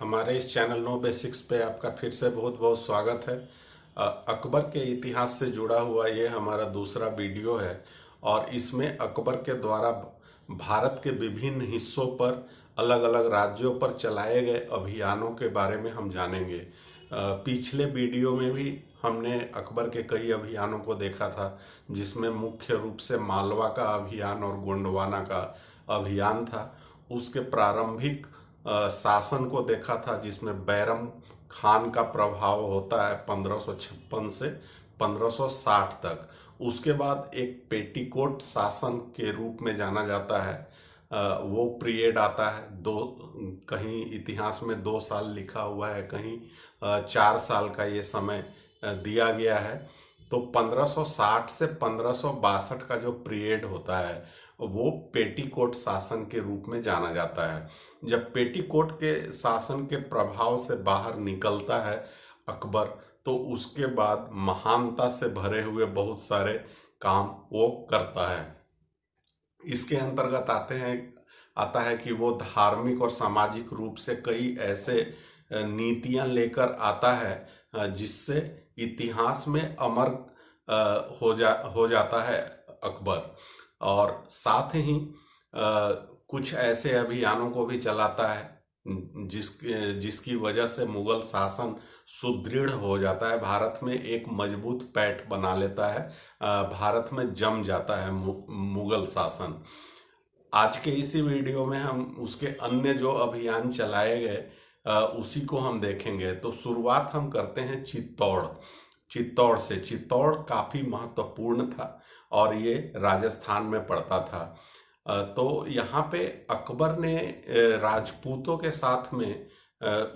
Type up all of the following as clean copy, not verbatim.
हमारे इस channel know basics पे आपका फिर से बहुत बहुत स्वागत है। अकबर के इतिहास से जुड़ा हुआ ये हमारा दूसरा वीडियो है और इसमें अकबर के द्वारा भारत के विभिन्न हिस्सों पर अलग अलग राज्यों पर चलाए गए अभियानों के बारे में हम जानेंगे। पिछले वीडियो में भी हमने अकबर के कई अभियानों को देखा था, जिसमें मुख्य रूप से मालवा का अभियान और गोंडवाना का अभियान था। उसके प्रारंभिक शासन को देखा था, जिसमें बैरम खान का प्रभाव होता है 1556 से 1560 तक। उसके बाद एक पेटीकोट शासन के रूप में जाना जाता है, वो पीरियड आता है। कहीं इतिहास में 2 साल लिखा हुआ है, कहीं 4 साल का ये समय दिया गया है। तो 1560 से 1562 का जो पीरियड होता है वो पेटीकोट शासन के रूप में जाना जाता है। जब पेटीकोट के शासन के प्रभाव से बाहर निकलता है अकबर, तो उसके बाद महानता से भरे हुए बहुत सारे काम वो करता है। इसके अंतर्गत आता है कि वो धार्मिक और सामाजिक रूप से कई ऐसे नीतियां लेकर आता है जिससे इतिहास में अमर हो जाता है अकबर। और साथ ही कुछ ऐसे अभियानों को भी चलाता है जिसकी वजह से मुगल शासन सुदृढ़ हो जाता है, भारत में एक मजबूत पैठ बना लेता है, भारत में जम जाता है मुगल शासन। आज के इसी वीडियो में हम उसके अन्य जो अभियान चलाए गए उसी को हम देखेंगे। तो शुरुआत हम करते हैं चित्तौड़ से। चित्तौड़ काफ़ी महत्वपूर्ण था और ये राजस्थान में पड़ता था। तो यहाँ पे अकबर ने राजपूतों के साथ में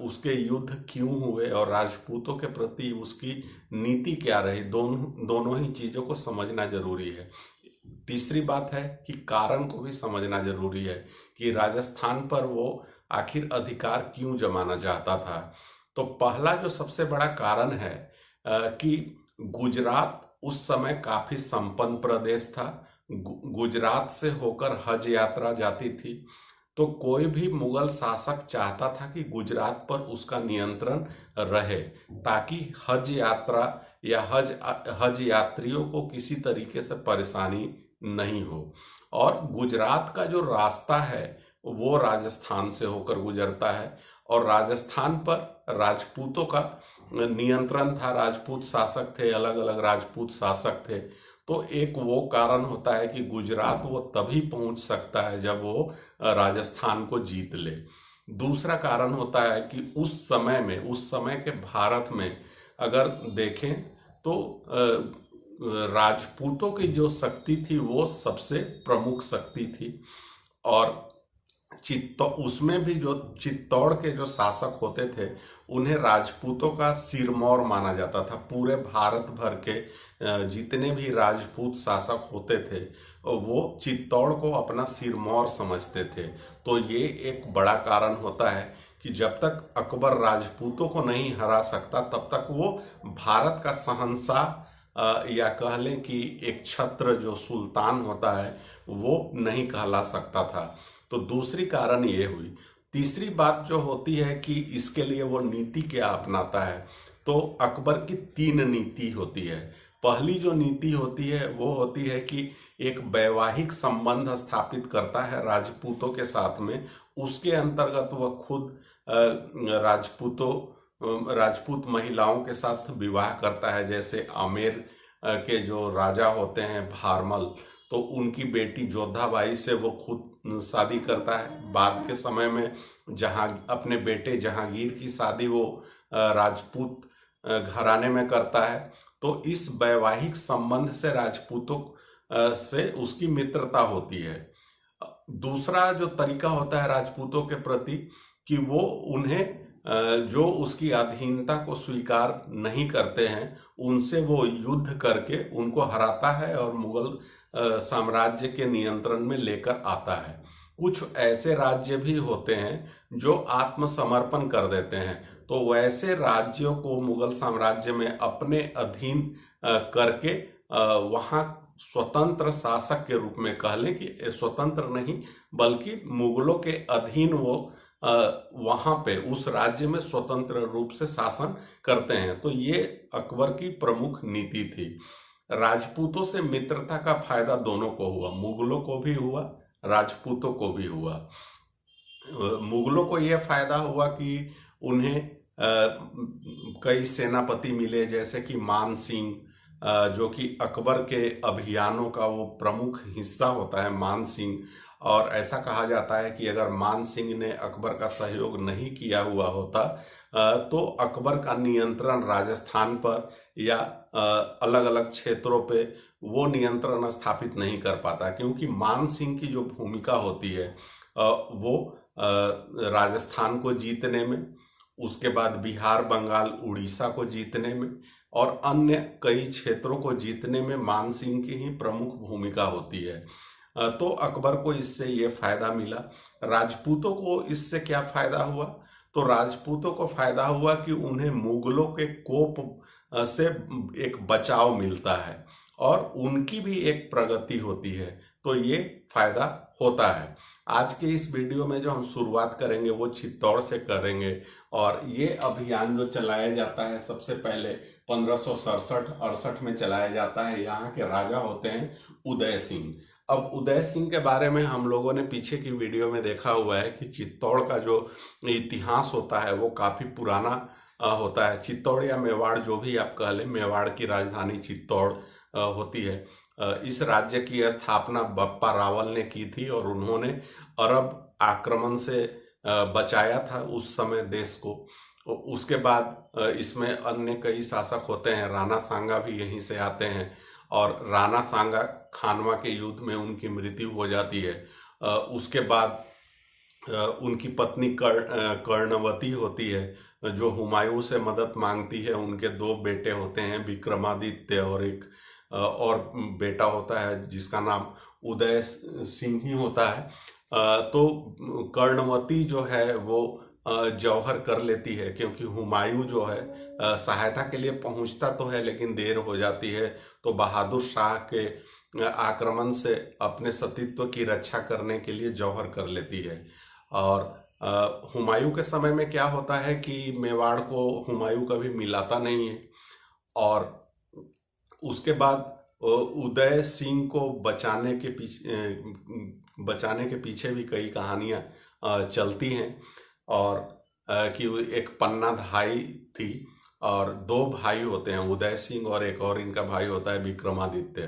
उसके युद्ध क्यों हुए और राजपूतों के प्रति उसकी नीति क्या रही, दोनों ही चीज़ों को समझना जरूरी है। तीसरी बात है कि कारण को भी समझना जरूरी है कि राजस्थान पर वो आखिर अधिकार क्यों जमाना चाहता था। तो पहला जो सबसे बड़ा कारण है कि गुजरात उस समय काफी संपन्न प्रदेश था। गुजरात से होकर हज यात्रा जाती थी। तो कोई भी मुगल शासक चाहता था कि गुजरात पर उसका नियंत्रण रहे, ताकि हज यात्रा या हज यात्रियों को किसी तरीके से परेशानी नहीं हो। और गुजरात का जो रास्ता है वो राजस्थान से होकर गुजरता है और राजस्थान पर राजपूतों का नियंत्रण था। राजपूत शासक थे, अलग अलग राजपूत शासक थे। तो एक वो कारण होता है कि गुजरात वो तभी पहुंच सकता है जब वो राजस्थान को जीत ले। दूसरा कारण होता है कि उस समय के भारत में अगर देखें तो राजपूतों की जो शक्ति थी वो सबसे प्रमुख शक्ति थी। और उसमें भी जो चित्तौड़ के जो शासक होते थे उन्हें राजपूतों का सिरमौर माना जाता था। पूरे भारत भर के जितने भी राजपूत शासक होते थे वो चित्तौड़ को अपना सिरमौर समझते थे। तो ये एक बड़ा कारण होता है कि जब तक अकबर राजपूतों को नहीं हरा सकता तब तक वो भारत का शहंशाह या कह लें कि एक छत्र जो सुल्तान होता है वो नहीं कहला सकता था। तो दूसरी कारण ये हुई। तीसरी बात जो होती है कि इसके लिए वो नीति क्या अपनाता है, तो अकबर की 3 नीति होती है। पहली जो नीति होती है वो होती है कि एक वैवाहिक संबंध स्थापित करता है राजपूतों के साथ में। उसके अंतर्गत वह खुद राजपूत महिलाओं के साथ विवाह करता है। जैसे आमेर के जो राजा होते हैं भारमल, तो उनकी बेटी जोधाबाई से वो खुद शादी करता है। बाद के समय में अपने बेटे जहांगीर की शादी वो राजपूत घराने में करता है। तो इस वैवाहिक संबंध से राजपूतों से उसकी मित्रता होती है। दूसरा जो तरीका होता है राजपूतों के प्रति कि वो उन्हें जो उसकी अधीनता को स्वीकार नहीं करते हैं उनसे वो युद्ध करके उनको हराता है और मुगल साम्राज्य के नियंत्रण में लेकर आता है। कुछ ऐसे राज्य भी होते हैं जो आत्मसमर्पण कर देते हैं। तो वैसे राज्यों को मुगल साम्राज्य में अपने अधीन करके वहाँ स्वतंत्र शासक के रूप में कह लें कि स्वतंत्र नहीं बल्कि मुगलों के अधीन वो वहां पे उस राज्य में स्वतंत्र रूप से शासन करते हैं। तो ये अकबर की प्रमुख नीति थी। राजपूतों से मित्रता का फायदा दोनों को हुआ, मुगलों को भी हुआ, राजपूतों को भी हुआ। मुगलों को यह फायदा हुआ कि उन्हें कई सेनापति मिले, जैसे कि मान सिंह, जो कि अकबर के अभियानों का वो प्रमुख हिस्सा होता है, मान सिंह। और ऐसा कहा जाता है कि अगर मान सिंह ने अकबर का सहयोग नहीं किया हुआ होता तो अकबर का नियंत्रण राजस्थान पर या अलग अलग क्षेत्रों पे वो नियंत्रण स्थापित नहीं कर पाता, क्योंकि मान सिंह की जो भूमिका होती है वो राजस्थान को जीतने में, उसके बाद बिहार, बंगाल, उड़ीसा को जीतने में और अन्य कई क्षेत्रों को जीतने में मान सिंह की ही प्रमुख भूमिका होती है। तो अकबर को इससे ये फायदा मिला। राजपूतों को इससे क्या फायदा हुआ? तो राजपूतों को फायदा हुआ कि उन्हें मुगलों के कोप से एक बचाव मिलता है और उनकी भी एक प्रगति होती है। तो ये फायदा होता है। आज के इस वीडियो में जो हम शुरुआत करेंगे वो चित्तौड़ से करेंगे। और ये अभियान जो चलाया जाता है सबसे पहले 1567-68 में चलाया जाता है। यहाँ के राजा होते हैं उदय सिंह। अब उदय सिंह के बारे में हम लोगों ने पीछे की वीडियो में देखा हुआ है कि चित्तौड़ का जो इतिहास होता है वो काफी पुराना होता है। चित्तौड़ या मेवाड़, जो भी आप कह लें, मेवाड़ की राजधानी चित्तौड़ होती है। इस राज्य की स्थापना बप्पा रावल ने की थी और उन्होंने अरब आक्रमण से बचाया था उस समय देश को। उसके बाद इसमें अन्य कई शासक होते हैं। राणा सांगा भी यहीं से आते हैं और राणा सांगा खानवा के युद्ध में उनकी मृत्यु हो जाती है। उसके बाद उनकी पत्नी कर्णवती होती है, जो हुमायूं से मदद मांगती है। उनके दो बेटे होते हैं, विक्रमादित्य, और एक और बेटा होता है जिसका नाम उदय सिंह ही होता है। तो कर्णवती जो है वो जौहर कर लेती है, क्योंकि हुमायूं जो है सहायता के लिए पहुंचता तो है लेकिन देर हो जाती है। तो बहादुर शाह के आक्रमण से अपने सतीत्व की रक्षा करने के लिए जौहर कर लेती है। और हुमायूं के समय में क्या होता है कि मेवाड़ को हुमायूं कभी मिलाता नहीं है। और उसके बाद उदय सिंह को बचाने के पीछे भी कई कहानियां चलती हैं। और कि एक पन्ना धाई थी और दो भाई होते हैं, उदय सिंह और एक और इनका भाई होता है विक्रमादित्य।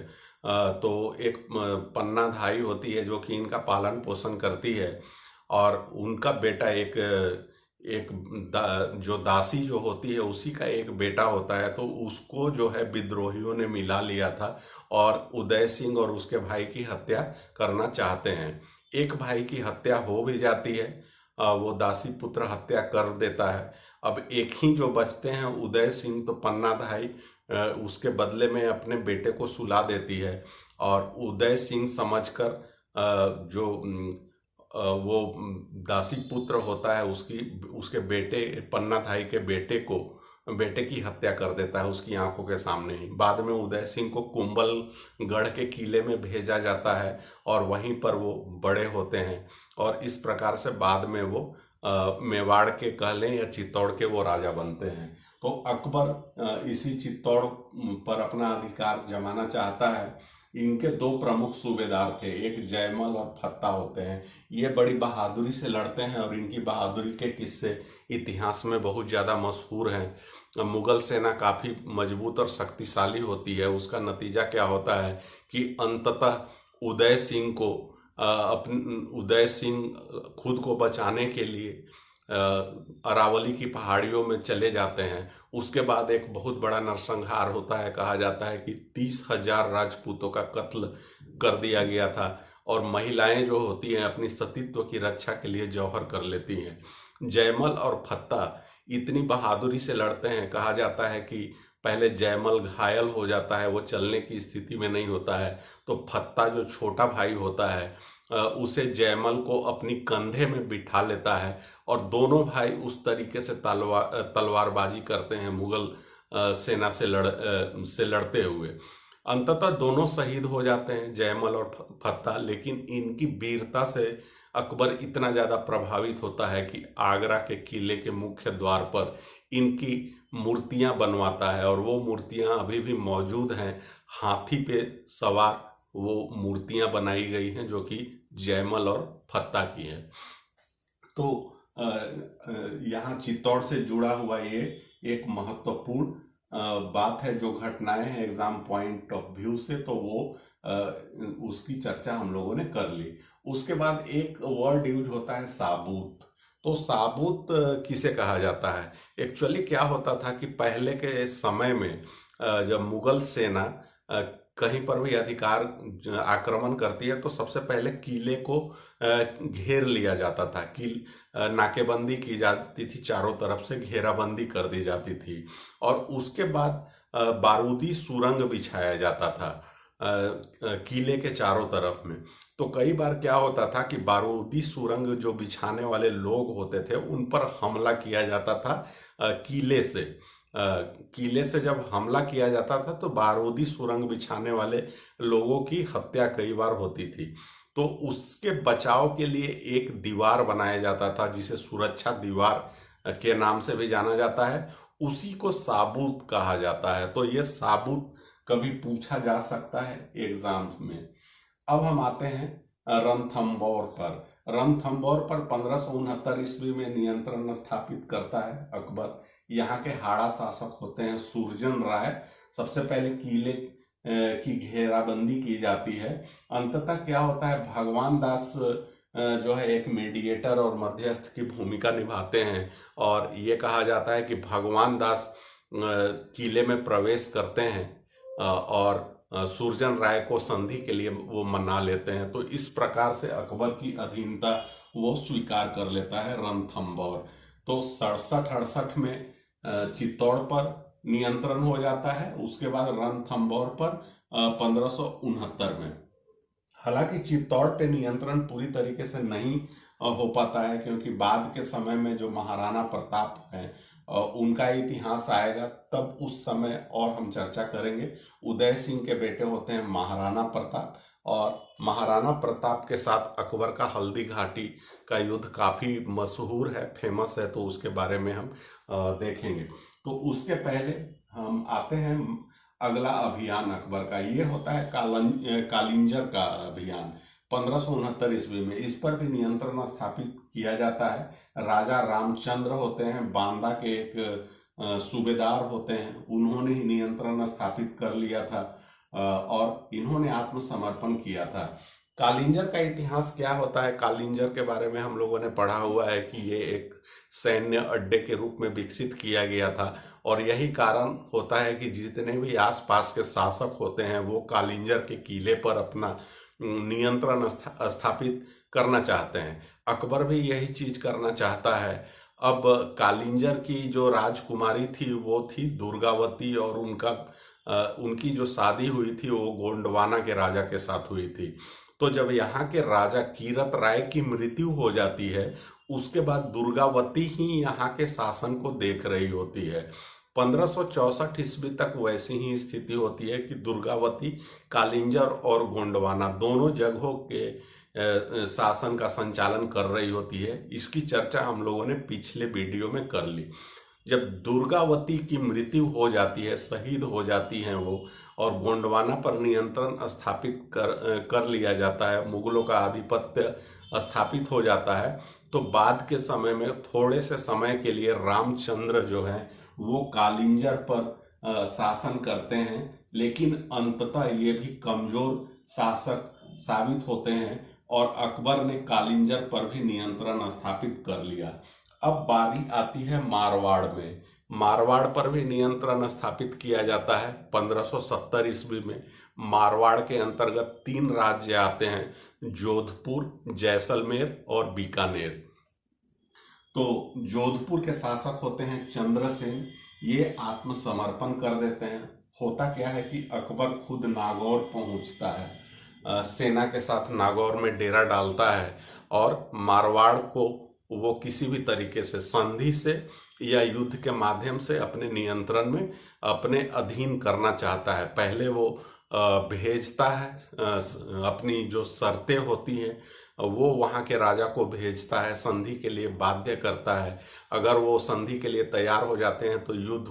तो एक पन्ना धाई होती है जो कि इनका पालन पोषण करती है और उनका बेटा जो दासी जो होती है उसी का एक बेटा होता है। तो उसको जो है विद्रोहियों ने मिला लिया था और उदय सिंह और उसके भाई की हत्या करना चाहते हैं। एक भाई की हत्या हो भी जाती है, वो दासी पुत्र हत्या कर देता है। अब एक ही जो बचते हैं उदय सिंह, तो पन्ना धाई उसके बदले में अपने बेटे को सुला देती है और उदय सिंह समझकर जो वो दासी पुत्र होता है उसके बेटे, पन्ना धाई के बेटे की हत्या कर देता है उसकी आंखों के सामने ही। बाद में उदय सिंह को कुंभलगढ़ के किले में भेजा जाता है और वहीं पर वो बड़े होते हैं और इस प्रकार से बाद में वो मेवाड़ के कह लें या चित्तौड़ के वो राजा बनते हैं। तो अकबर इसी चित्तौड़ पर अपना अधिकार जमाना चाहता है। इनके दो प्रमुख सूबेदार थे, एक जयमल और फत्ता होते हैं। ये बड़ी बहादुरी से लड़ते हैं और इनकी बहादुरी के किस्से इतिहास में बहुत ज़्यादा मशहूर हैं। मुगल सेना काफ़ी मजबूत और शक्तिशाली होती है। उसका नतीजा क्या होता है कि अंततः उदय सिंह खुद को बचाने के लिए अरावली की पहाड़ियों में चले जाते हैं। उसके बाद एक बहुत बड़ा नरसंहार होता है। कहा जाता है कि 30,000 राजपूतों का कत्ल कर दिया गया था और महिलाएं जो होती हैं अपनी सतीत्व की रक्षा के लिए जौहर कर लेती हैं। जयमल और फत्ता इतनी बहादुरी से लड़ते हैं, कहा जाता है कि पहले जयमल घायल हो जाता है, वो चलने की स्थिति में नहीं होता है। तो फत्ता जो छोटा भाई होता है उसे जयमल को अपनी कंधे में बिठा लेता है और दोनों भाई उस तरीके से तलवारबाजी करते हैं मुगल सेना से लड़ते हुए। अंततः दोनों शहीद हो जाते हैं, जयमल और फत्ता। लेकिन इनकी वीरता से अकबर इतना ज़्यादा प्रभावित होता है कि आगरा के किले के मुख्य द्वार पर इनकी मूर्तियां बनवाता है, और वो मूर्तियां अभी भी मौजूद हैं। हाथी पे सवार वो मूर्तियां बनाई गई हैं जो कि जयमल और फत्ता की हैं। तो यहाँ चित्तौड़ से जुड़ा हुआ ये एक महत्वपूर्ण बात है। जो घटनाएं हैं एग्जाम पॉइंट ऑफ व्यू से, तो वो उसकी चर्चा हम लोगों ने कर ली। उसके बाद एक वर्ड यूज होता है साबूत। तो साबूत किसे कहा जाता है? एक्चुअली क्या होता था कि पहले के समय में जब मुगल सेना कहीं पर भी आक्रमण करती है तो सबसे पहले किले को घेर लिया जाता था। नाकेबंदी की जाती थी, चारों तरफ से घेराबंदी कर दी जाती थी, और उसके बाद बारूदी सुरंग बिछाया जाता था किले के चारों तरफ में। तो कई बार क्या होता था कि बारूदी सुरंग जो बिछाने वाले लोग होते थे उन पर हमला किया जाता था किले से जब हमला किया जाता था तो बारूदी सुरंग बिछाने वाले लोगों की हत्या कई बार होती थी। तो उसके बचाव के लिए एक दीवार बनाया जाता था जिसे सुरक्षा दीवार के नाम से भी जाना जाता है। उसी को साबूत कहा जाता है। तो ये साबूत कभी पूछा जा सकता है एग्जाम में। अब हम आते हैं रणथंभौर पर। रणथंभौर पर 1569 ईस्वी में नियंत्रण स्थापित करता है अकबर। यहाँ के हाड़ा शासक होते हैं सुरजन राय। सबसे पहले किले की घेराबंदी की जाती है। अंततः क्या होता है, भगवान दास जो है एक मीडिएटर और मध्यस्थ की भूमिका निभाते हैं, और ये कहा जाता है कि भगवान दास किले में प्रवेश करते हैं और सुरजन राय को संधि के लिए वो मना लेते हैं। तो इस प्रकार से अकबर की अधीनता वो स्वीकार कर लेता है रणथंभौर। तो 67-68 में चित्तौड़ पर नियंत्रण हो जाता है। उसके बाद रणथंभौर पर 1569 में। हालांकि चित्तौड़ पे नियंत्रण पूरी तरीके से नहीं हो पाता है, क्योंकि बाद के समय में जो महाराणा प्रताप है उनका इतिहास आएगा, तब उस समय और हम चर्चा करेंगे। उदय सिंह के बेटे होते हैं महाराणा प्रताप, और महाराणा प्रताप के साथ अकबर का हल्दी घाटी का युद्ध काफी मशहूर है, फेमस है, तो उसके बारे में हम देखेंगे। तो उसके पहले हम आते हैं अगला अभियान अकबर का। ये होता है कालिंजर का अभियान 1569 ईस्वी में। इस पर भी नियंत्रण स्थापित किया जाता है। राजा रामचंद्र होते हैं, बांदा के एक सूबेदार होते हैं, उन्होंने ही नियंत्रण स्थापित कर लिया था और इन्होंने आत्मसमर्पण किया था। कालिंजर का इतिहास क्या होता है? कालिंजर के बारे में हम लोगों ने पढ़ा हुआ है कि ये एक सैन्य अड्डे के रूप में विकसित किया गया था, और यही कारण होता है कि जितने भी आसपास के शासक होते हैं वो कालिंजर के किले पर अपना नियंत्रण स्थापित करना चाहते हैं। अकबर भी यही चीज करना चाहता है। अब कालिंजर की जो राजकुमारी थी वो थी दुर्गावती, और उनकी जो शादी हुई थी वो गोंडवाना के राजा के साथ हुई थी। तो जब यहाँ के राजा कीरत राय की मृत्यु हो जाती है, उसके बाद दुर्गावती ही यहाँ के शासन को देख रही होती है। 1564 ईस्वी तक वैसी ही स्थिति होती है कि दुर्गावती कालिंजर और गोंडवाना दोनों जगहों के शासन का संचालन कर रही होती है। इसकी चर्चा हम लोगों ने पिछले वीडियो में कर ली। जब दुर्गावती की मृत्यु हो जाती है, शहीद हो जाती हैं वो, और गोंडवाना पर नियंत्रण स्थापित कर लिया जाता है, मुगलों का आधिपत्य स्थापित हो जाता है, तो बाद के समय में थोड़े से समय के लिए रामचंद्र जो है वो कालिंजर पर शासन करते हैं, लेकिन अंततः ये भी कमजोर शासक साबित होते हैं और अकबर ने कालिंजर पर भी नियंत्रण स्थापित कर लिया। अब बारी आती है मारवाड़ में। मारवाड़ पर भी नियंत्रण स्थापित किया जाता है 1570 ईस्वी में। मारवाड़ के अंतर्गत 3 राज्य आते हैं, जोधपुर, जैसलमेर और बीकानेर। तो जोधपुर के शासक होते हैं चंद्रसेन। ये आत्मसमर्पण कर देते हैं। होता क्या है कि अकबर खुद नागौर पहुंचता है, सेना के साथ नागौर में डेरा डालता है, और मारवाड़ को वो किसी भी तरीके से संधि से या युद्ध के माध्यम से अपने नियंत्रण में, अपने अधीन करना चाहता है। पहले वो भेजता है अपनी जो शर्तें होती हैं वो वहाँ के राजा को भेजता है, संधि के लिए बाध्य करता है। अगर वो संधि के लिए तैयार हो जाते हैं तो युद्ध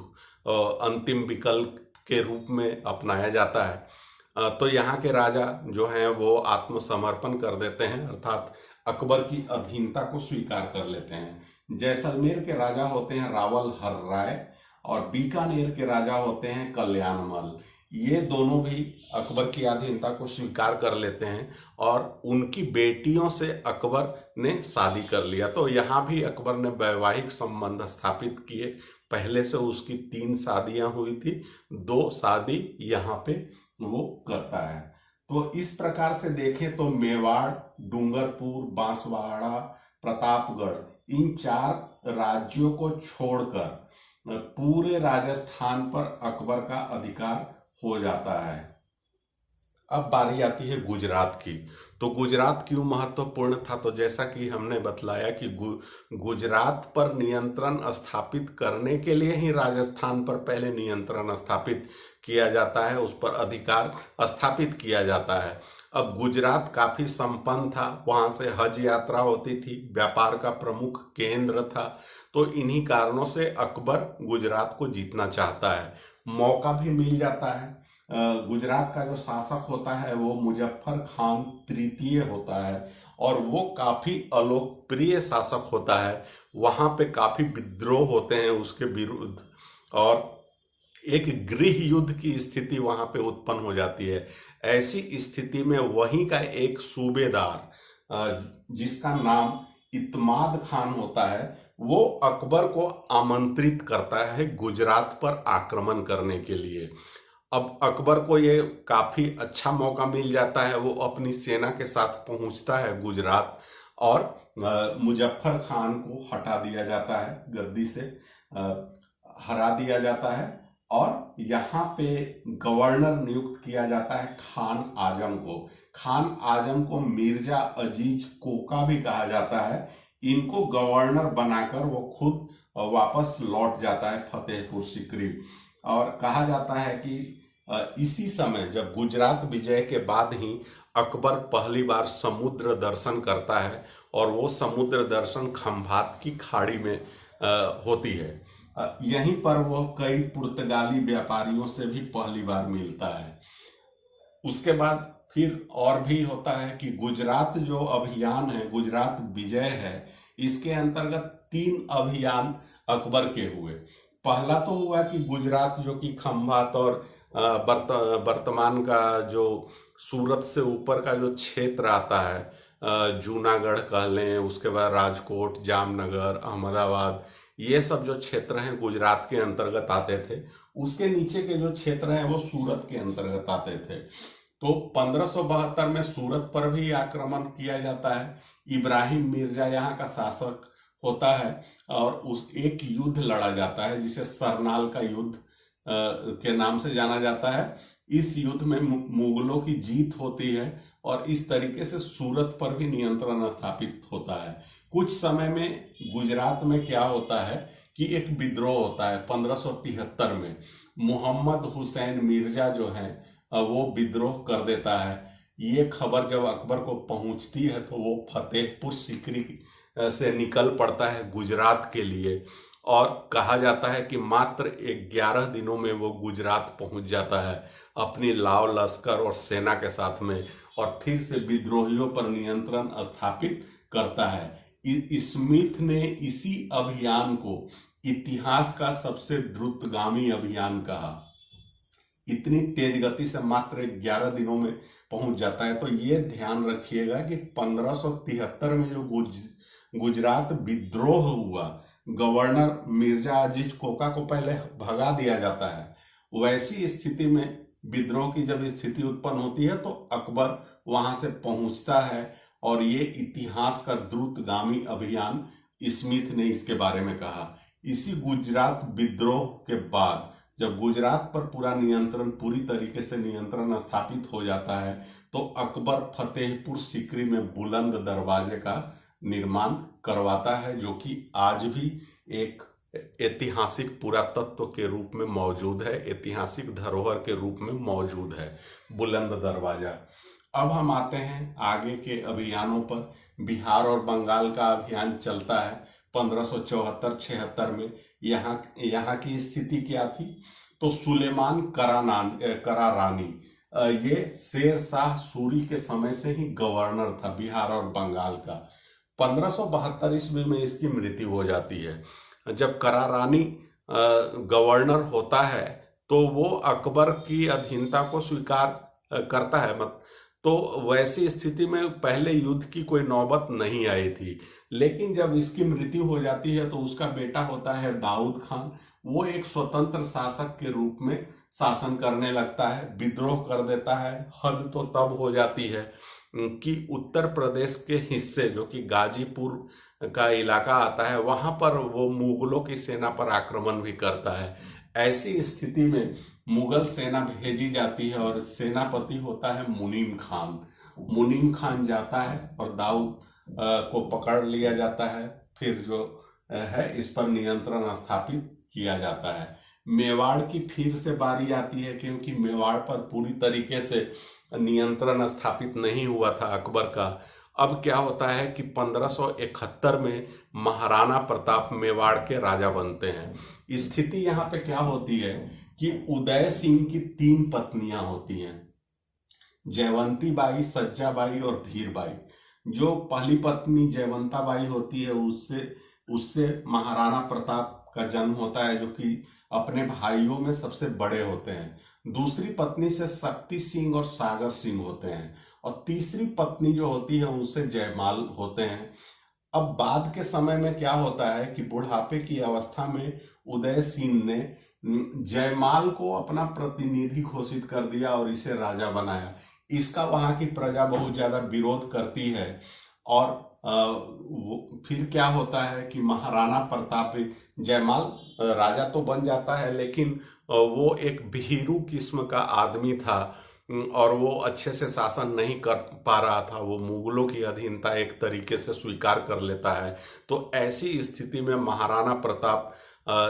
अंतिम विकल्प के रूप में अपनाया जाता है। तो यहाँ के राजा जो हैं वो आत्मसमर्पण कर देते हैं, अर्थात अकबर की अधीनता को स्वीकार कर लेते हैं। जैसलमेर के राजा होते हैं रावल हर राय और बीकानेर के राजा होते हैं कल्याणमल। ये दोनों भी अकबर की अधीनता को स्वीकार कर लेते हैं और उनकी बेटियों से अकबर ने शादी कर लिया। तो यहाँ भी अकबर ने वैवाहिक संबंध स्थापित किए। पहले से उसकी 3 शादियां हुई थी, 2 शादी यहाँ पे वो करता है। तो इस प्रकार से देखें तो मेवाड़, डूंगरपुर, बांसवाड़ा, प्रतापगढ़ इन 4 राज्यों को छोड़कर पूरे राजस्थान पर अकबर का अधिकार हो जाता है। अब बारी आती है गुजरात की। तो गुजरात क्यों महत्वपूर्ण था? तो जैसा कि हमने बतलाया कि गुजरात पर नियंत्रण स्थापित करने के लिए ही राजस्थान पर पहले नियंत्रण स्थापित किया जाता है, उस पर अधिकार स्थापित किया जाता है। अब गुजरात काफी संपन्न था, वहां से हज यात्रा होती थी, व्यापार का प्रमुख केंद्र था। तो इन्हीं कारणों से अकबर गुजरात को जीतना चाहता है। मौका भी मिल जाता है। गुजरात का जो शासक होता है वो मुजफ्फर खान तृतीय होता है और वो काफी अलोकप्रिय शासक होता है। वहां पे काफी विद्रोह होते हैं उसके विरुद्ध और एक गृह युद्ध की स्थिति वहां पे उत्पन्न हो जाती है। ऐसी स्थिति में वहीं का एक सूबेदार जिसका नाम इत्माद खान होता है, वो अकबर को आमंत्रित करता है गुजरात पर आक्रमण करने के लिए। अब अकबर को ये काफी अच्छा मौका मिल जाता है। वो अपनी सेना के साथ पहुंचता है गुजरात और मुजफ्फर खान को हटा दिया जाता है, गद्दी से हरा दिया जाता है और यहाँ पे गवर्नर नियुक्त किया जाता है खान आजम को। खान आजम को मिर्जा अजीज कोका भी कहा जाता है। इनको गवर्नर बनाकर वो खुद वापस लौट जाता है फतेहपुर सीकरी। और कहा जाता है कि इसी समय जब गुजरात विजय के बाद ही अकबर पहली बार समुद्र दर्शन करता है और वो समुद्र दर्शन खंभात की खाड़ी में होती है। यहीं पर वो कई पुर्तगाली व्यापारियों से भी पहली बार मिलता है। उसके बाद फिर और भी होता है कि गुजरात जो अभियान है, गुजरात विजय है, इसके अंतर्गत 3 अभियान अकबर के हुए। पहला तो हुआ कि गुजरात जो कि खंभात और वर्तमान का जो सूरत से ऊपर का जो क्षेत्र आता है, जूनागढ़ कह लें, उसके बाद राजकोट, जामनगर, अहमदाबाद, ये सब जो क्षेत्र हैं गुजरात के अंतर्गत आते थे। उसके नीचे के जो क्षेत्र हैं वो सूरत के अंतर्गत आते थे। तो 1572 में सूरत पर भी आक्रमण किया जाता है। इब्राहिम मिर्जा यहाँ का शासक होता है और उस एक युद्ध लड़ा जाता है जिसे सरनाल का युद्ध के नाम से जाना जाता है। इस युद्ध में मुगलों की जीत होती है और इस तरीके से सूरत पर भी नियंत्रण स्थापित होता है। कुछ समय में गुजरात में क्या होता है कि एक विद्रोह होता है 1573 में। मोहम्मद हुसैन मिर्जा जो है वो विद्रोह कर देता है। ये खबर जब अकबर को पहुंचती है तो वो फतेहपुर सीकरी से निकल पड़ता है गुजरात के लिए और कहा जाता है कि मात्र 11 दिनों में वो गुजरात पहुंच जाता है अपनी लाव लश्कर और सेना के साथ में और फिर से विद्रोहियों पर नियंत्रण स्थापित करता है। स्मिथ ने इसी अभियान को इतिहास का सबसे द्रुतगामी अभियान कहा। इतनी तेज गति से मात्र 11 दिनों में पहुंच जाता है। तो ये ध्यान रखिएगा कि 1573 में जो गुजरात विद्रोह हुआ, गवर्नर मिर्जा अजीज कोका को पहले भगा दिया जाता है। वैसी स्थिति में विद्रोह की जब स्थिति उत्पन्न होती है तो अकबर वहां से पहुंचता है और ये इतिहास का द्रुतगामी अभियान स्मिथ ने इसके बारे में कहा। इसी गुजरात विद्रोह के बाद जब गुजरात पर पूरी तरीके से नियंत्रण स्थापित हो जाता है तो अकबर फतेहपुर सीकरी में बुलंद दरवाजे का निर्माण करवाता है, जो कि आज भी एक ऐतिहासिक पुरातत्व के रूप में मौजूद है, ऐतिहासिक धरोहर के रूप में मौजूद है बुलंद दरवाजा। अब हम आते हैं आगे के अभियानों पर। बिहार और बंगाल का अभियान चलता है 1574-76 में। यहाँ की स्थिति क्या थी? तो सुलेमान करारानी ये शेर शाह सूरी के समय से ही गवर्नर था बिहार और बंगाल का। 1572 ईस्वी में इसकी मृत्यु हो जाती है। जब करारानी गवर्नर होता है तो वो अकबर की अधीनता को स्वीकार करता है। तो वैसी स्थिति में पहले युद्ध की कोई नौबत नहीं आई थी। लेकिन जब इसकी मृत्यु हो जाती है तो उसका बेटा होता है दाऊद खान। वो एक स्वतंत्र शासक के रूप में शासन करने लगता है, विद्रोह कर देता है। हद तो तब हो जाती है कि उत्तर प्रदेश के हिस्से जो कि गाजीपुर का इलाका आता है, वहां पर वो मुगलों की सेना पर आक्रमण भी करता है। ऐसी स्थिति में मुगल सेना भेजी जाती है और सेनापति होता है मुनीम खान। मुनीम खान जाता है और दाऊद को पकड़ लिया जाता है। फिर जो है इस पर नियंत्रण स्थापित किया जाता है। मेवाड़ की फिर से बारी आती है, क्योंकि मेवाड़ पर पूरी तरीके से नियंत्रण स्थापित नहीं हुआ था अकबर का। अब क्या होता है कि 1571 में महाराणा प्रताप मेवाड़ के राजा बनते हैं। स्थिति यहाँ पे क्या होती है कि उदय सिंह की 3 पत्नियां होती हैं, जयवंती बाई, सज्जा बाई और धीर बाई। जो पहली पत्नी जयवंता बाई होती है उससे महाराणा प्रताप का जन्म होता है, जो कि अपने भाइयों में सबसे बड़े होते हैं। दूसरी पत्नी से शक्ति सिंह और सागर सिंह होते हैं, और तीसरी पत्नी जो होती है उनसे जयमाल होते हैं। अब बाद के समय में क्या होता है कि बुढ़ापे की अवस्था में उदय सिंह ने जयमाल को अपना प्रतिनिधि घोषित कर दिया और इसे राजा बनाया। इसका वहां की प्रजा बहुत ज्यादा विरोध करती है, और फिर क्या होता है कि महाराणा प्रताप, जयमाल राजा तो बन जाता है, लेकिन वो एक भीरू किस्म का आदमी था और वो अच्छे से शासन नहीं कर पा रहा था। वो मुगलों की अधीनता एक तरीके से स्वीकार कर लेता है। तो ऐसी स्थिति में महाराणा प्रताप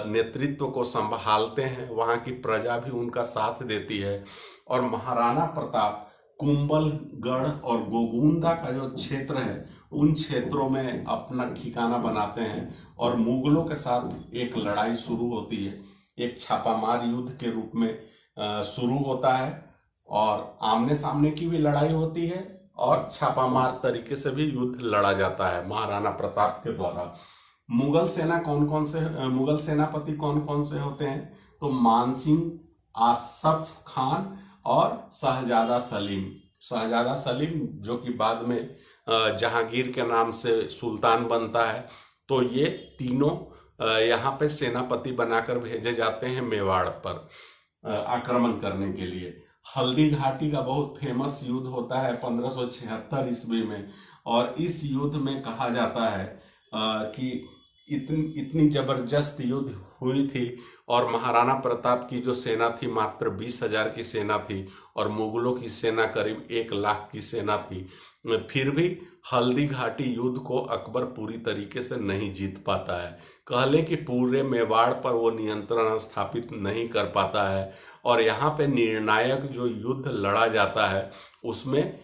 नेतृत्व को संभालते हैं। वहाँ की प्रजा भी उनका साथ देती है, और महाराणा प्रताप कुंभलगढ़ और गोगुंदा का जो क्षेत्र है उन क्षेत्रों में अपना ठिकाना बनाते हैं, और मुगलों के साथ एक लड़ाई शुरू होती है। एक छापामार युद्ध के रूप में शुरू होता है, और आमने सामने की भी लड़ाई होती है और छापामार तरीके से भी युद्ध लड़ा जाता है महाराणा प्रताप के द्वारा। मुगल सेनापति कौन कौन से होते हैं? तो मानसिंह, आसफ खान और शहजादा सलीम जो कि बाद में जहांगीर के नाम से सुल्तान बनता है। तो ये तीनों यहाँ पे सेनापति बनाकर भेजे जाते हैं मेवाड़ पर आक्रमण करने के लिए। हल्दी घाटी का बहुत फेमस युद्ध होता है 1576 ईस्वी में, और इस युद्ध में कहा जाता है कि इतनी जबरदस्त युद्ध हुई थी, और महाराणा प्रताप की जो सेना थी मात्र 20,000 की सेना थी, और मुगलों की सेना करीब 1 लाख की सेना थी। फिर भी हल्दी घाटी युद्ध को अकबर पूरी तरीके से नहीं जीत पाता है। कहले कि पूरे मेवाड़ पर वो नियंत्रण स्थापित नहीं कर पाता है, और यहाँ पे निर्णायक जो युद्ध लड़ा जाता है उसमें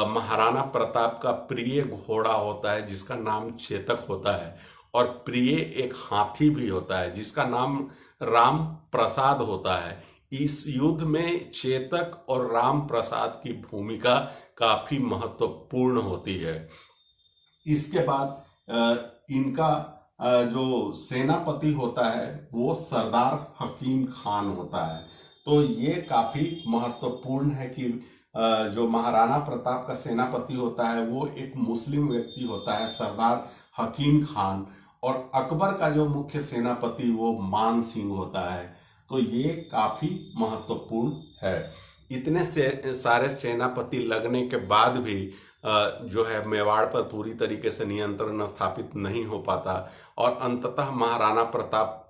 महाराणा प्रताप का प्रिय घोड़ा होता है जिसका नाम चेतक होता है, और प्रिय एक हाथी भी होता है जिसका नाम राम प्रसाद होता है। इस युद्ध में चेतक और राम प्रसाद की भूमिका काफी महत्वपूर्ण होती है। इसके बाद इनका जो सेनापति होता है वो सरदार हकीम खान होता है। तो ये काफी महत्वपूर्ण है कि जो महाराणा प्रताप का सेनापति होता है वो एक मुस्लिम व्यक्ति होता है, सरदार हकीम खान, और अकबर का जो मुख्य सेनापति वो मान सिंह होता है। तो ये काफी महत्वपूर्ण है। इतने सारे सेनापति लगने के बाद भी जो है मेवाड़ पर पूरी तरीके से नियंत्रण स्थापित नहीं हो पाता, और अंततः महाराणा प्रताप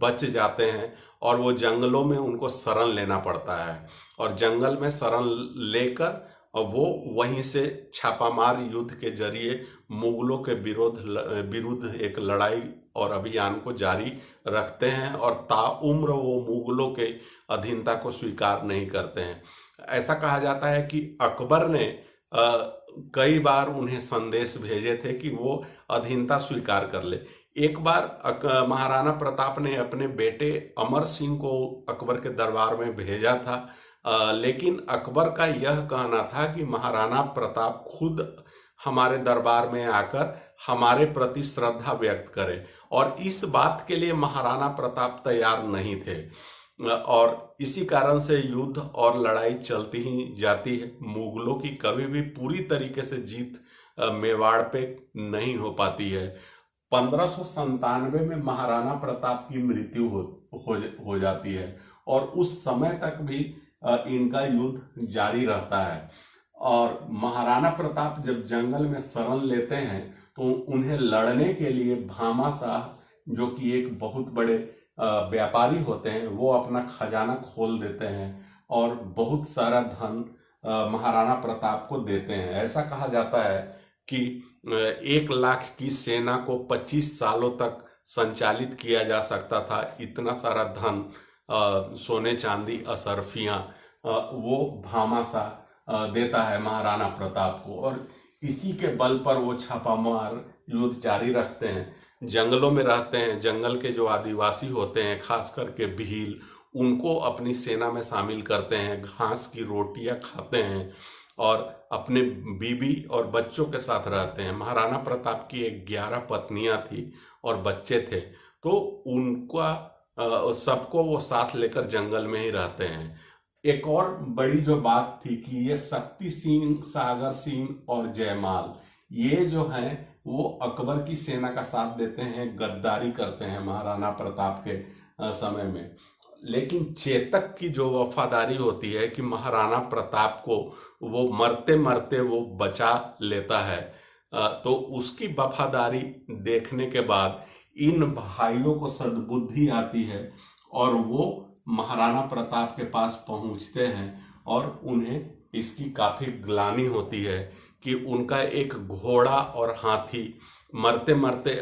बच जाते हैं, और वो जंगलों में उनको शरण लेना पड़ता है, और जंगल में शरण लेकर और वो वहीं से छापामार युद्ध के जरिए मुगलों के विरुद्ध एक लड़ाई और अभियान को जारी रखते हैं और ताउम्र वो मुगलों के अधीनता को स्वीकार नहीं करते हैं। ऐसा कहा जाता है कि अकबर ने कई बार उन्हें संदेश भेजे थे कि वो अधीनता स्वीकार कर ले। एक बार महाराणा प्रताप ने अपने बेटे अमर सिंह को अकबर के दरबार में भेजा था, लेकिन अकबर का यह कहना था कि महाराणा प्रताप खुद हमारे दरबार में आकर हमारे प्रति श्रद्धा व्यक्त करें, और इस बात के लिए महाराणा प्रताप तैयार नहीं थे और इसी कारण से युद्ध और लड़ाई चलती ही जाती है। मुगलों की कभी भी पूरी तरीके से जीत मेवाड़ पे नहीं हो पाती है। 1597 में महाराणा प्रताप की मृत्यु हो जाती है और उस समय तक भी इनका युद्ध जारी रहता है। और महाराणा प्रताप जब जंगल में शरण लेते हैं तो उन्हें लड़ने के लिए भामा शाह, जो कि एक बहुत बड़े व्यापारी होते हैं, वो अपना खजाना खोल देते हैं और बहुत सारा धन महाराणा प्रताप को देते हैं। ऐसा कहा जाता है कि 1 लाख की सेना को 25 सालों तक संचालित किया जा सकता था। इतना सारा धन, सोने चांदी, असरफियां वो भामा शाह देता है महाराणा प्रताप को, और इसी के बल पर वो छापामार युद्ध जारी रखते हैं। जंगलों में रहते हैं, जंगल के जो आदिवासी होते हैं, खास करके भील, उनको अपनी सेना में शामिल करते हैं, घास की रोटियां खाते हैं और अपने बीबी और बच्चों के साथ रहते हैं। महाराणा प्रताप की 11 पत्नियां थी और बच्चे थे, तो उनका सबको वो साथ लेकर जंगल में ही रहते हैं। एक और बड़ी जो बात थी कि ये शक्ति सिंह, सागर सिंह और जयमाल, ये जो हैं वो अकबर की सेना का साथ देते हैं, गद्दारी करते हैं महाराणा प्रताप के समय में। लेकिन चेतक की जो वफादारी होती है कि महाराणा प्रताप को वो मरते मरते वो बचा लेता है, तो उसकी वफादारी देखने के बाद इन भाइयों को सद्बुद्धि आती है और वो महाराणा प्रताप के पास पहुंचते हैं और उन्हें इसकी काफी ग्लानि होती है कि उनका एक घोड़ा और हाथी मरते मरते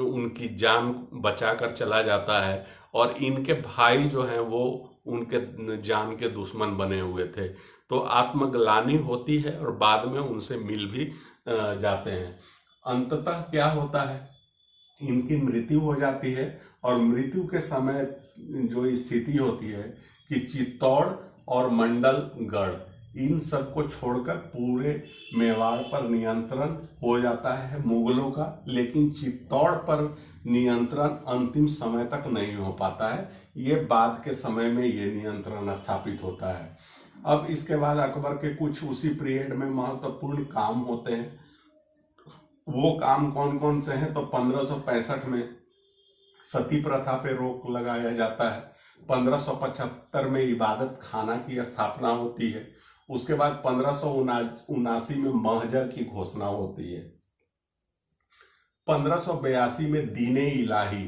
उनकी जान बचाकर चला जाता है और इनके भाई जो हैं वो उनके जान के दुश्मन बने हुए थे। तो आत्मग्लानि होती है और बाद में उनसे मिल भी जाते हैं। अंततः क्या होता है, इनकी मृत्यु हो जाती है और मृत्यु के समय जो स्थिति होती है कि चित्तौड़ और मंडलगढ़, इन सब को छोड़कर पूरे मेवाड़ पर नियंत्रण हो जाता है मुगलों का, लेकिन चित्तौड़ पर नियंत्रण अंतिम समय तक नहीं हो पाता है। ये बाद के समय में ये नियंत्रण स्थापित होता है। अब इसके बाद अकबर के कुछ उसी पीरियड में महत्वपूर्ण काम होते हैं। वो काम कौन कौन से हैं, तो 1565 में सती प्रथा पे रोक लगाया जाता है। 1575 में इबादत खाना की स्थापना होती है। उसके बाद 1579 में महजर की घोषणा होती है। 1582 में दीने इलाही,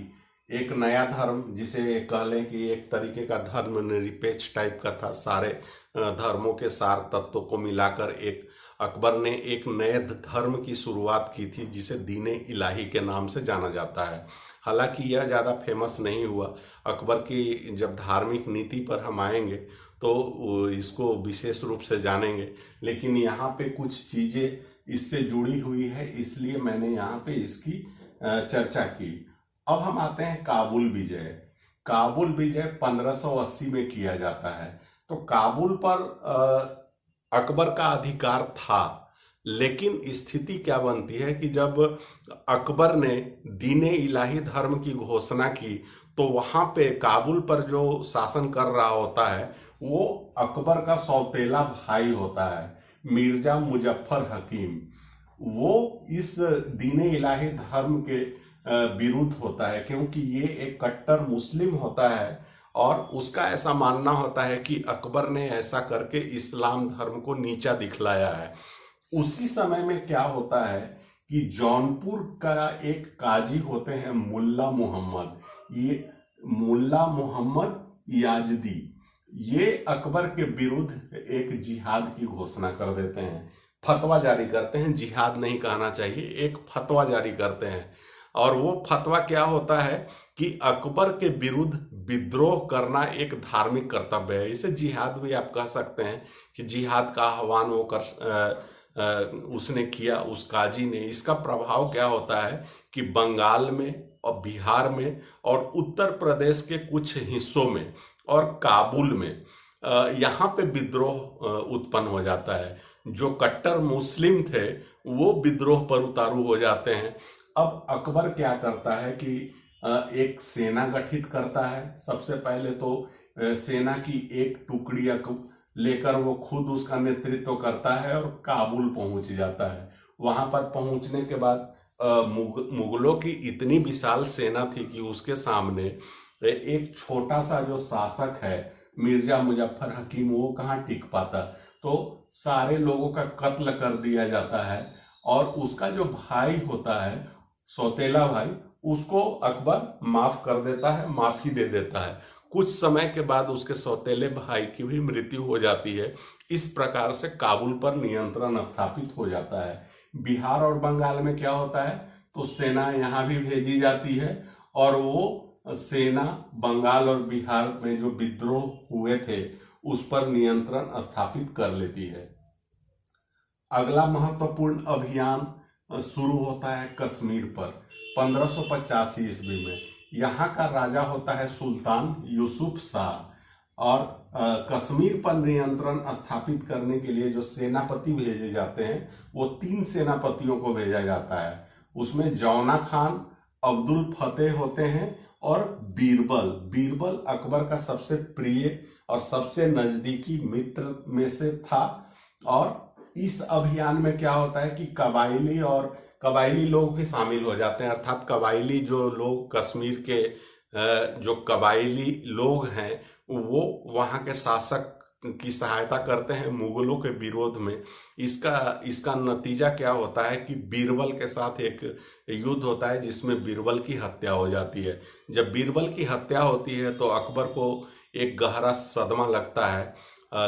एक नया धर्म, जिसे कह लें कि एक तरीके का धर्म निरपेक्ष टाइप का था, सारे धर्मों के सार तत्वों को मिलाकर एक अकबर ने एक नए धर्म की शुरुआत की थी जिसे दीने इलाही के नाम से जाना जाता है। हालांकि यह ज़्यादा फेमस नहीं हुआ। अकबर की जब धार्मिक नीति पर हम आएंगे तो इसको विशेष रूप से जानेंगे, लेकिन यहाँ पे कुछ चीज़ें इससे जुड़ी हुई है, इसलिए मैंने यहाँ पे इसकी चर्चा की। अब हम आते हैं काबुल विजय। काबुल विजय 1580 में किया जाता है। तो काबुल पर अकबर का अधिकार था, लेकिन स्थिति क्या बनती है कि जब अकबर ने दीने इलाही धर्म की घोषणा की तो वहां पे काबुल पर जो शासन कर रहा होता है वो अकबर का सौतेला भाई होता है, मिर्जा मुजफ्फर हकीम। वो इस दीने इलाही धर्म के विरुद्ध होता है, क्योंकि ये एक कट्टर मुस्लिम होता है और उसका ऐसा मानना होता है कि अकबर ने ऐसा करके इस्लाम धर्म को नीचा दिखलाया है। उसी समय में क्या होता है कि जौनपुर का एक काजी होते हैं मुल्ला मोहम्मद, ये मुल्ला मोहम्मद याजदी, ये अकबर के विरुद्ध एक जिहाद की घोषणा कर देते हैं, फतवा जारी करते हैं। जिहाद नहीं कहना चाहिए, एक फतवा जारी करते हैं। और वो फतवा क्या होता है कि अकबर के विरुद्ध विद्रोह करना एक धार्मिक कर्तव्य है। इसे जिहाद भी आप कह सकते हैं कि जिहाद का आह्वान वो उसने किया, उस काजी ने। इसका प्रभाव क्या होता है कि बंगाल में और बिहार में और उत्तर प्रदेश के कुछ हिस्सों में और काबुल में यहाँ पे विद्रोह उत्पन्न हो जाता है। जो कट्टर मुस्लिम थे वो विद्रोह पर उतारू हो जाते हैं। अब अकबर क्या करता है कि एक सेना गठित करता है। सबसे पहले तो सेना की एक टुकड़ी लेकर वो खुद उसका नेतृत्व करता है और काबुल पहुंच जाता है। वहां पर पहुंचने के बाद मुगलों की इतनी विशाल सेना थी कि उसके सामने एक छोटा सा जो शासक है मिर्जा मुजफ्फर हकीम, वो कहाँ टिक पाता। तो सारे लोगों का कत्ल कर दिया जाता है और उसका जो भाई होता है, सौतेला भाई, उसको अकबर माफ कर देता है, माफी दे देता है। कुछ समय के बाद उसके सौतेले भाई की भी मृत्यु हो जाती है। इस प्रकार से काबुल पर नियंत्रण स्थापित हो जाता है। बिहार और बंगाल में क्या होता है, तो सेना यहाँ भी भेजी जाती है और वो सेना बंगाल और बिहार में जो विद्रोह हुए थे उस पर नियंत्रण स्थापित कर लेती है। अगला महत्वपूर्ण अभियान शुरू होता है कश्मीर पर 1585 ईस्वी में। यहाँ का राजा होता है सुल्तान यूसुफ शाह और कश्मीर पर नियंत्रण स्थापित करने के लिए जो सेनापति भेजे जाते हैं वो 3 सेनापतियों को भेजा जाता है। उसमें जौना खान, अब्दुल फतेह होते हैं और बीरबल। बीरबल अकबर का सबसे प्रिय और सबसे नजदीकी मित्र में से था। और इस अभियान में क्या होता है कि कबायली लोग भी शामिल हो जाते हैं। अर्थात कबायली जो लोग कश्मीर के जो कबायली लोग हैं वो वहाँ के शासक की सहायता करते हैं मुगलों के विरोध में। इसका नतीजा क्या होता है कि बीरबल के साथ एक युद्ध होता है जिसमें बीरबल की हत्या हो जाती है। जब बीरबल की हत्या होती है तो अकबर को एक गहरा सदमा लगता है,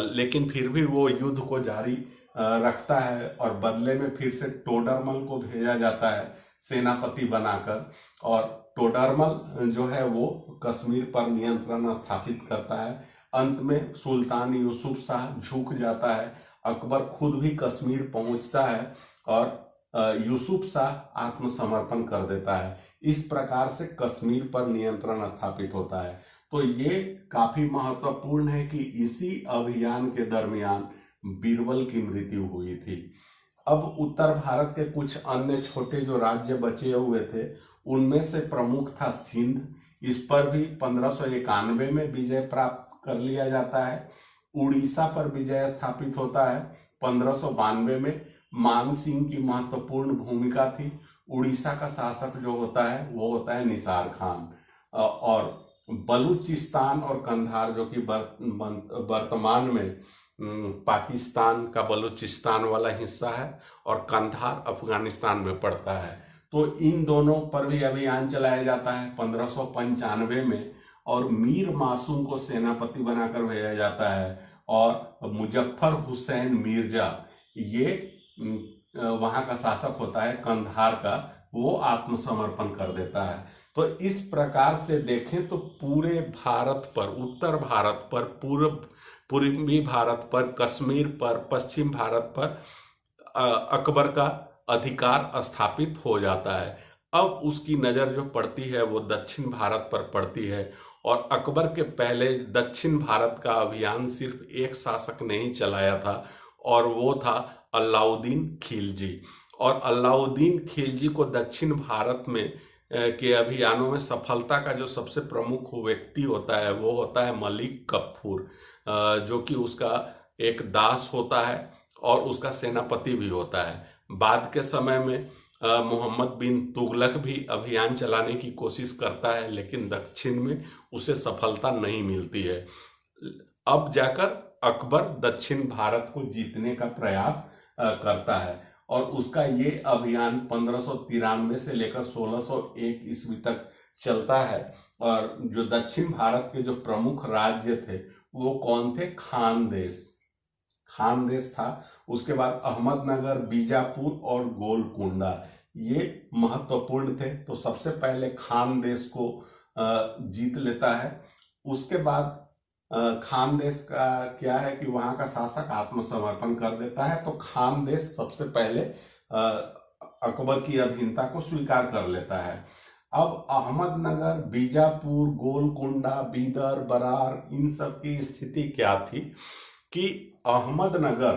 लेकिन फिर भी वो युद्ध को जारी रखता है और बदले में फिर से टोडरमल को भेजा जाता है सेनापति बनाकर। और टोडरमल जो है वो कश्मीर पर नियंत्रण स्थापित करता है। अंत में सुल्तान यूसुफ शाह झुक जाता है, अकबर खुद भी कश्मीर पहुंचता है और यूसुफ शाह आत्मसमर्पण कर देता है। इस प्रकार से कश्मीर पर नियंत्रण स्थापित होता है। तो ये काफी महत्वपूर्ण है कि इसी अभियान के दरमियान बीरबल की मृत्यु हुई थी। अब उत्तर भारत के कुछ अन्य छोटे जो राज्य बचे हुए थे उनमें से प्रमुख था सिंध। इस पर भी 1591 में विजय प्राप्त कर लिया जाता है। उड़ीसा पर विजय स्थापित होता है 1592 में। मान सिंह की महत्वपूर्ण भूमिका थी। उड़ीसा का शासक जो होता है वो होता है निसार खान। और बलूचिस्तान और कंधार जो कि वर्तमान में पाकिस्तान का बलूचिस्तान वाला हिस्सा है और कंधार अफगानिस्तान में पड़ता है, तो इन दोनों पर भी अभियान चलाया जाता है 1595 में। और मीर मासूम को सेनापति बनाकर भेजा जाता है और मुजफ्फर हुसैन मिर्जा, ये वहां का शासक होता है कंधार का, वो आत्मसमर्पण कर देता है। तो इस प्रकार से देखें तो पूरे भारत पर, उत्तर भारत पर, पूर्वी भारत पर, कश्मीर पर, पश्चिम भारत पर अकबर का अधिकार स्थापित हो जाता है। अब उसकी नज़र जो पड़ती है वो दक्षिण भारत पर पड़ती है। और अकबर के पहले दक्षिण भारत का अभियान सिर्फ एक शासक ने ही चलाया था और वो था अलाउद्दीन खिलजी। और अलाउद्दीन खिलजी को दक्षिण भारत में के अभियानों में सफलता का जो सबसे प्रमुख व्यक्ति होता है वो होता है मलिक कफूर, जो कि उसका एक दास होता है और उसका सेनापति भी होता है। बाद के समय में मोहम्मद बिन तुगलक भी अभियान चलाने की कोशिश करता है लेकिन दक्षिण में उसे सफलता नहीं मिलती है। अब जाकर अकबर दक्षिण भारत को जीतने का प्रयास करता है और उसका ये अभियान 1593 से लेकर 1601 ईस्वी तक चलता है। और जो दक्षिण भारत के जो प्रमुख राज्य थे वो कौन थे? खानदेश। खानदेश था। उसके बाद अहमदनगर, बीजापुर और गोलकुंडा, ये महत्वपूर्ण थे। तो सबसे पहले खानदेश को जीत लेता है। उसके बाद खानदेश का क्या है कि वहां का शासक आत्मसमर्पण कर देता है। तो खानदेश सबसे पहले अकबर की अधीनता को स्वीकार कर लेता है। अब अहमदनगर, बीजापुर, गोलकुंडा, बीदर, बरार, इन सब की स्थिति क्या थी कि अहमदनगर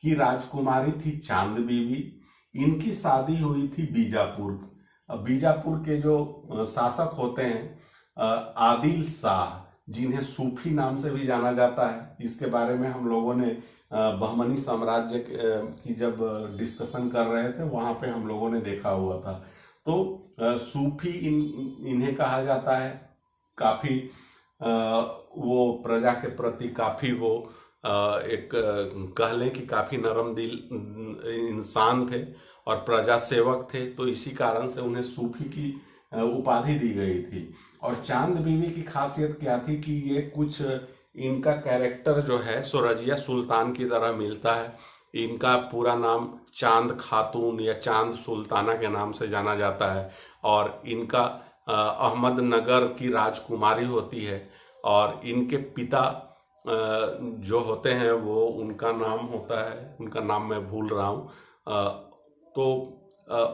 की राजकुमारी थी चांद बीवी। इनकी शादी हुई थी बीजापुर। बीजापुर के जो शासक होते हैं आदिल शाह, जिन्हें सूफी नाम से भी जाना जाता है। इसके बारे में हम लोगों ने बहमनी साम्राज्य की जब डिस्कशन कर रहे थे वहां पे हम लोगों ने देखा हुआ था। तो सूफी इन्हें कहा जाता है। काफी वो प्रजा के प्रति काफी वो एक कह लें कि काफी नरम दिल इंसान थे और प्रजा सेवक थे। तो इसी कारण से उन्हें सूफी की उपाधि दी गई थी। और चांद बीवी की खासियत क्या थी कि ये कुछ इनका कैरेक्टर जो है सो रजिया सुल्तान की तरह मिलता है। इनका पूरा नाम चांद खातून या चांद सुल्ताना के नाम से जाना जाता है। और इनका अहमदनगर की राजकुमारी होती है। और इनके पिता जो होते हैं वो उनका नाम होता है, उनका नाम मैं भूल रहा हूँ। तो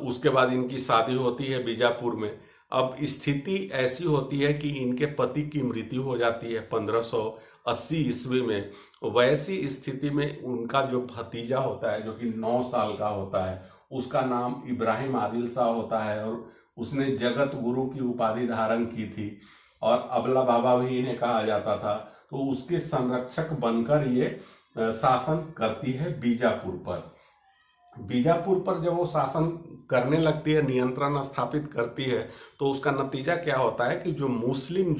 उसके बाद इनकी शादी होती है बीजापुर में। अब स्थिति ऐसी होती है कि इनके पति की मृत्यु हो जाती है 1580 ईस्वी में। वैसी स्थिति में उनका जो भतीजा होता है जो कि 9 साल का होता है, उसका नाम इब्राहिम आदिल शाह होता है और उसने जगत गुरु की उपाधि धारण की थी और अबला बाबा भी इन्हें कहा जाता था। तो उसके संरक्षक बनकर ये शासन करती है बीजापुर पर। बीजापुर पर जब वो शासन करने लगती है, नियंत्रण स्थापित करती है, तो उसका नतीजा क्या होता है कि जो मुस्लिम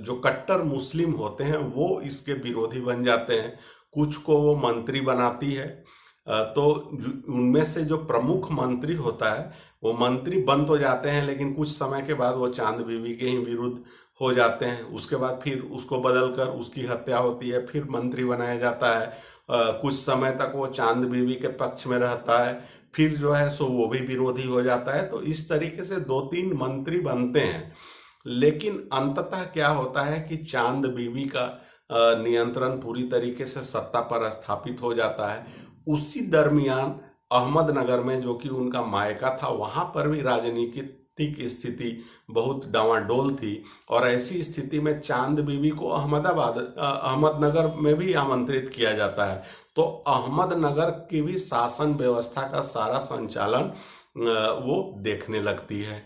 जो कट्टर मुस्लिम होते हैं वो इसके विरोधी बन जाते हैं। कुछ को वो मंत्री बनाती है। तो उनमें से जो प्रमुख मंत्री होता है वो मंत्री बन तो जाते हैं, लेकिन कुछ समय के बाद वो चांद बीवी के ही विरुद्ध हो जाते हैं। उसके बाद फिर उसको बदलकर उसकी हत्या होती है, फिर मंत्री बनाया जाता है। कुछ समय तक वो चांद बीवी के पक्ष में रहता है, फिर जो है सो वो भी विरोधी हो जाता है। तो इस तरीके से 2-3 मंत्री बनते हैं। लेकिन अंततः क्या होता है कि चांद बीवी का नियंत्रण पूरी तरीके से सत्ता पर स्थापित हो जाता है। उसी दरमियान अहमदनगर में, जो कि उनका मायका था, वहां पर भी राजनीतिक स्थिति बहुत डावाडोल थी। और ऐसी स्थिति में चांद बीवी को अहमदनगर में भी आमंत्रित किया जाता है। तो अहमदनगर की भी शासन व्यवस्था का सारा संचालन वो देखने लगती है।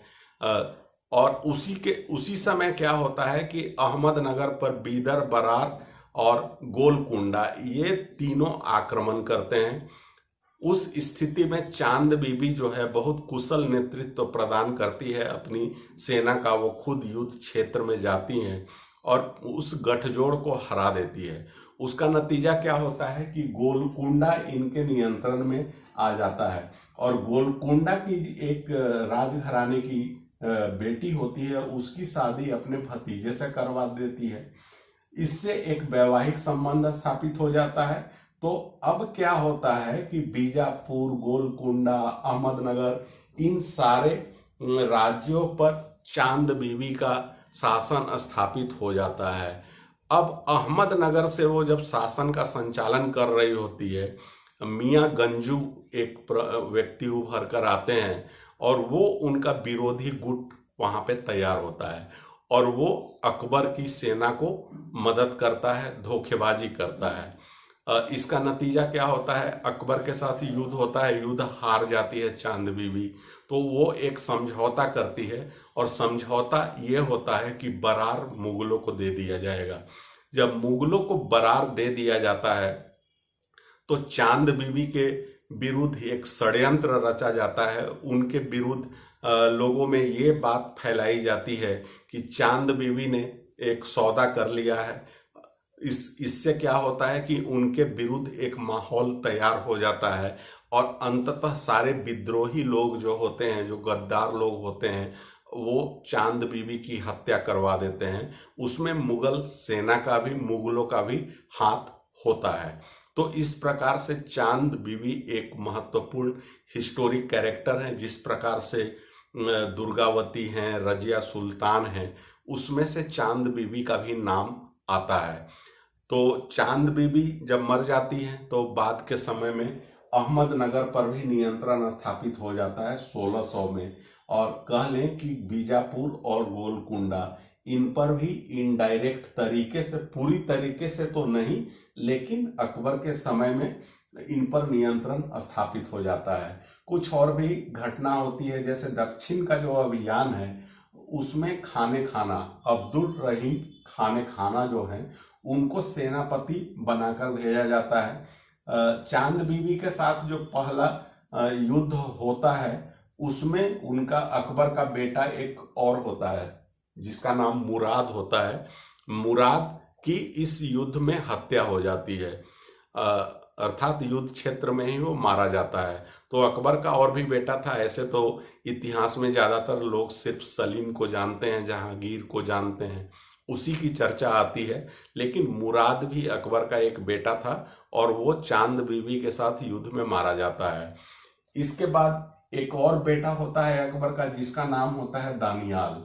और उसी समय क्या होता है कि अहमदनगर पर बीदर, बरार और गोलकुंडा ये तीनों आक्रमण करते हैं। उस स्थिति में चांद बीबी जो है बहुत कुशल नेतृत्व प्रदान करती है अपनी सेना का। वो खुद युद्ध क्षेत्र में जाती हैं और उस गठजोड़ को हरा देती है। उसका नतीजा क्या होता है कि गोलकुंडा इनके नियंत्रण में आ जाता है। और गोलकुंडा की एक राजघराने की बेटी होती है, उसकी शादी अपने भतीजे से करवा देती है। इससे एक वैवाहिक संबंध स्थापित हो जाता है। तो अब क्या होता है कि बीजापुर, गोलकुंडा, अहमदनगर, इन सारे राज्यों पर चांद बीवी का शासन स्थापित हो जाता है। अब अहमदनगर से वो जब शासन का संचालन कर रही होती है, मियाँ गंजू एक व्यक्ति उभर कर आते हैं और वो उनका विरोधी गुट वहां पे तैयार होता है और वो अकबर की सेना को मदद करता है, धोखेबाजी करता है। इसका नतीजा क्या होता है? अकबर के साथ युद्ध होता है, युद्ध हार जाती है चांद बीवी। तो वो एक समझौता करती है और समझौता ये होता है कि बरार मुगलों को दे दिया जाएगा। जब मुगलों को बरार दे दिया जाता है तो चांद बीवी के विरुद्ध एक षड्यंत्र रचा जाता है। उनके विरुद्ध लोगों में ये बात फैलाई जाती है कि चांद बीवी ने एक सौदा कर लिया है। इससे क्या होता है कि उनके विरुद्ध एक माहौल तैयार हो जाता है और अंततः सारे विद्रोही लोग जो होते हैं, जो गद्दार लोग होते हैं, वो चांद बीबी की हत्या करवा देते हैं। उसमें मुगल सेना का भी, मुगलों का भी हाथ होता है। तो इस प्रकार से चांद बीबी एक महत्वपूर्ण हिस्टोरिक कैरेक्टर है। जिस प्रकार से दुर्गावती हैं, रजिया सुल्तान हैं, उसमें से चांद बीबी का भी नाम आता है। तो चांद बीबी जब मर जाती हैं तो बाद के समय में अहमदनगर पर भी नियंत्रण स्थापित हो जाता है 1600 में। और कह लें कि बीजापुर और गोलकुंडा, इन पर भी इनडायरेक्ट तरीके से, पूरी तरीके से तो नहीं, लेकिन अकबर के समय में इन पर नियंत्रण स्थापित हो जाता है। कुछ और भी घटना होती है, जैसे दक्षिण का जो अभियान है उसमें खाने खाना, अब्दुल रहीम खाने खाना जो है उनको सेनापति बनाकर भेजा जाता है। चांद बीबी के साथ जो पहला युद्ध होता है उसमें उनका अकबर का बेटा एक और होता है जिसका नाम मुराद होता है। मुराद की इस युद्ध में हत्या हो जाती है, अर्थात युद्ध क्षेत्र में ही वो मारा जाता है। तो अकबर का और भी बेटा था। ऐसे तो इतिहास में ज्यादातर लोग सिर्फ सलीम को जानते हैं, जहांगीर को जानते हैं, उसी की चर्चा आती है। लेकिन मुराद भी अकबर का एक बेटा था और वो चांद बीबी के साथ युद्ध में मारा जाता है। इसके बाद एक और बेटा होता है अकबर का जिसका नाम होता है दानियाल।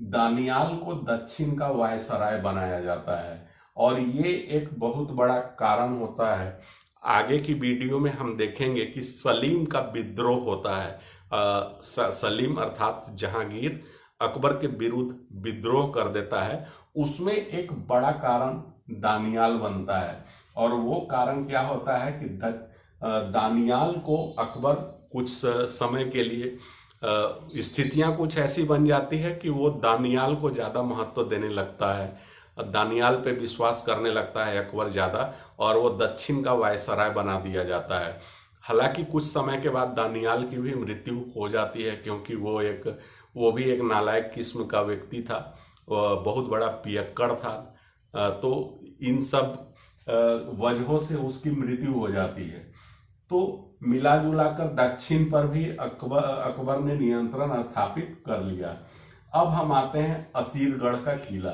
दानियाल को दक्षिण का वायसराय बनाया जाता है और ये एक बहुत बड़ा कारण होता है। आगे की वीडियो में हम देखेंगे कि सलीम का विद्रोह होता है। सलीम अर्थात जहांगीर अकबर के विरुद्ध विद्रोह कर देता है। उसमें एक बड़ा कारण दानियाल बनता है और वो कारण क्या होता है कि दानियाल को अकबर कुछ समय के लिए, स्थितियां कुछ ऐसी बन जाती है कि वो दानियाल को ज़्यादा महत्व देने लगता है, दानियाल पे विश्वास करने लगता है अकबर ज़्यादा, और वो दक्षिण का वायसराय बना दिया जाता है। हालांकि कुछ समय के बाद दानियाल की भी मृत्यु हो जाती है, क्योंकि वो भी एक नालायक किस्म का व्यक्ति था, बहुत बड़ा पियक्कड़ था। तो इन सब वजहों से उसकी मृत्यु हो जाती है। तो मिला जुला कर दक्षिण पर भी अकबर ने नियंत्रण स्थापित कर लिया। अब हम आते हैं असीरगढ़ का किला।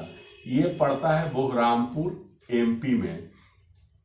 ये पड़ता है बुहरामपुर एमपी में,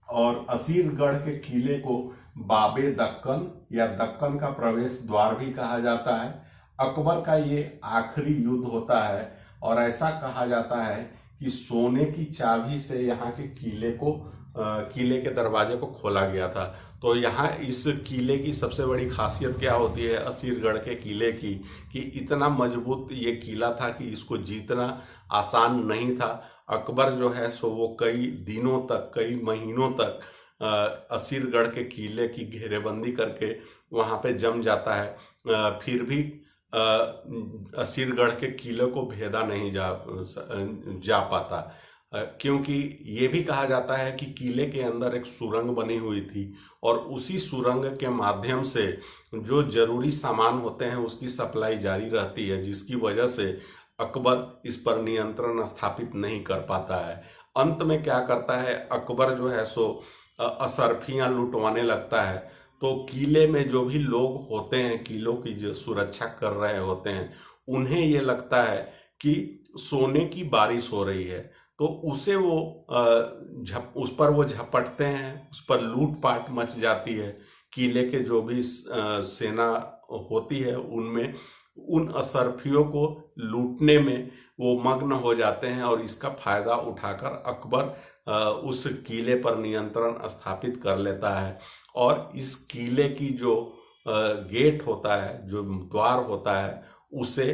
और असीरगढ़ के किले को बाबे दक्कन या दक्कन का प्रवेश द्वार भी कहा जाता है। अकबर का ये आखिरी युद्ध होता है और ऐसा कहा जाता है कि सोने की चाबी से यहाँ के किले के दरवाजे को खोला गया था। तो यहाँ इस किले की सबसे बड़ी खासियत क्या होती है असीरगढ़ के किले की, कि इतना मजबूत ये किला था कि इसको जीतना आसान नहीं था। अकबर जो है सो वो कई दिनों तक, कई महीनों तक असीरगढ़ के किले की घेरेबंदी करके वहाँ पे जम जाता है, फिर भी असीरगढ़ के किले को भेदा नहीं जा पाता, क्योंकि ये भी कहा जाता है कि किले के अंदर एक सुरंग बनी हुई थी और उसी सुरंग के माध्यम से जो जरूरी सामान होते हैं उसकी सप्लाई जारी रहती है, जिसकी वजह से अकबर इस पर नियंत्रण स्थापित नहीं कर पाता है। अंत में क्या करता है अकबर जो है सो असरफियां लुटवाने लगता है। तो किले में जो भी लोग होते हैं, किलों की जो सुरक्षा कर रहे होते हैं, उन्हें ये लगता है कि सोने की बारिश हो रही है, तो उसे वो उस पर वो झपटते हैं, उस पर लूटपाट मच जाती है। किले के जो भी सेना होती है उनमें उन असरफियों को लूटने में वो मग्न हो जाते हैं और इसका फायदा उठाकर अकबर उस किले पर नियंत्रण स्थापित कर लेता है। और इस किले की जो गेट होता है, जो द्वार होता है, उसे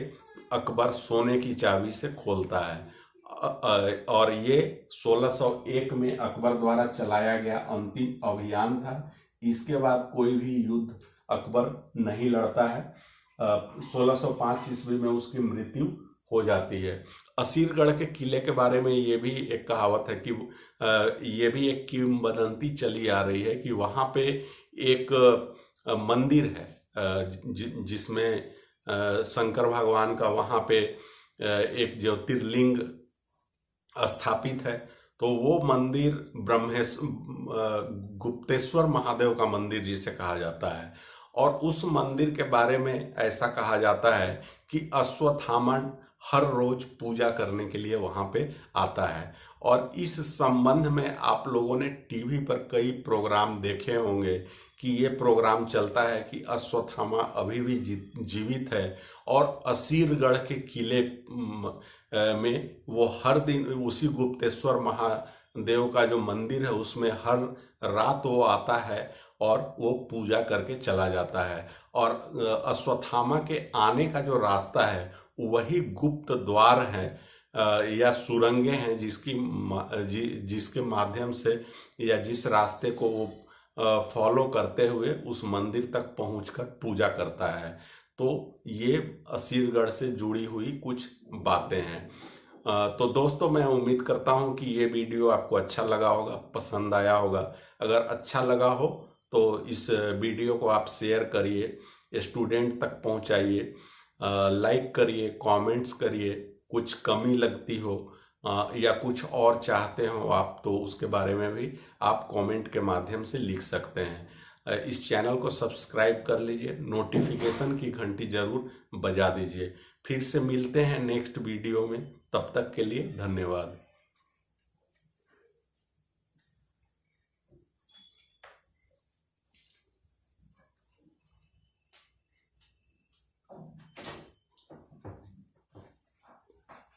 अकबर सोने की चाबी से खोलता है। और ये 1601 में अकबर द्वारा चलाया गया अंतिम अभियान था। इसके बाद कोई भी युद्ध अकबर नहीं लड़ता है। 1605 ईस्वी में उसकी मृत्यु हो जाती है। असीरगढ़ के किले के बारे में ये भी एक कहावत है कि ये भी एक किंवदंती चली आ रही है कि वहाँ पे एक मंदिर है जिसमें शंकर भगवान का वहाँ पे एक ज्योतिर्लिंग स्थापित है। तो वो मंदिर गुप्तेश्वर महादेव का मंदिर जिसे कहा जाता है, और उस मंदिर के बारे में ऐसा कहा जाता है कि अश्वत्थामा हर रोज पूजा करने के लिए वहां पे आता है। और इस संबंध में आप लोगों ने टीवी पर कई प्रोग्राम देखे होंगे कि ये प्रोग्राम चलता है कि अश्वत्थामा अभी भी जीवित है और असीरगढ़ के किले में वो हर दिन उसी गुप्तेश्वर महादेव का जो मंदिर है उसमें हर रात वो आता है और वो पूजा करके चला जाता है। और अश्वत्थामा के आने का जो रास्ता है वही गुप्त द्वार है या सुरंगें हैं जिसके माध्यम से या जिस रास्ते को वो फॉलो करते हुए उस मंदिर तक पहुंचकर पूजा करता है। तो ये असीरगढ़ से जुड़ी हुई कुछ बातें हैं। तो दोस्तों, मैं उम्मीद करता हूं कि ये वीडियो आपको अच्छा लगा होगा, पसंद आया होगा। अगर अच्छा लगा हो तो इस वीडियो को आप शेयर करिए, स्टूडेंट तक पहुंचाइए, लाइक करिए, कमेंट्स करिए। कुछ कमी लगती हो या कुछ और चाहते हो आप तो उसके बारे में भी आप कमेंट के माध्यम से लिख सकते हैं। इस चैनल को सब्सक्राइब कर लीजिए, नोटिफिकेशन की घंटी जरूर बजा दीजिए। फिर से मिलते हैं नेक्स्ट वीडियो में, तब तक के लिए धन्यवाद।